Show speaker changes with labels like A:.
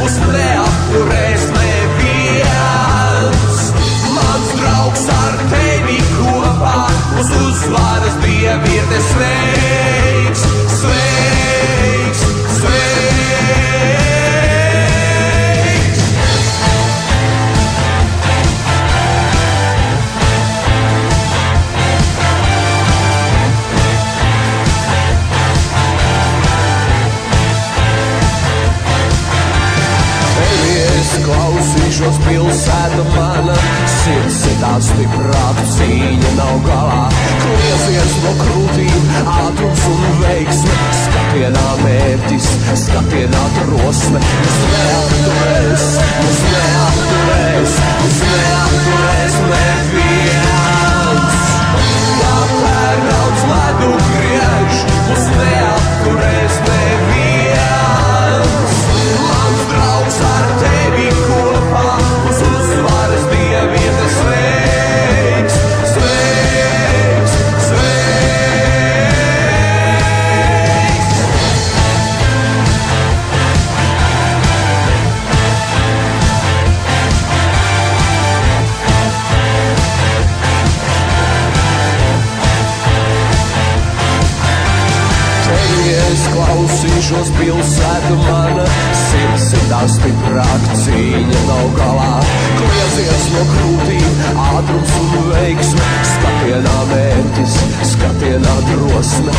A: mūs neapturēs neviens. Mans draugs ar tevi kopā, mūs uzvaras dievirte sveiks, sveiks, sveiks. Tevi es klausīšos, pilsēta mana, sirds ir tāds stiprāka, cīņa nav galā. Klieziens no krūtīm, ātrums un veiksme, skatienā mērķis, skatienā drosme. Mūs neapturēs, mūs neapturēs, mūs neapturēs neviens. Kā pērnauts ledu griež, mūs neapturēs neviens. Mans draugs ar tevi kopā, mūs uzvaras dieviete sveiks, sveiks, sveiks. Tevi es klausīšos, pilsēta mana, sirds ir tā stiprāka, cīņa nav galā. Klieziens no krūtīm, ātrums un veiksme, skatienā mērķis, skatienā drosme.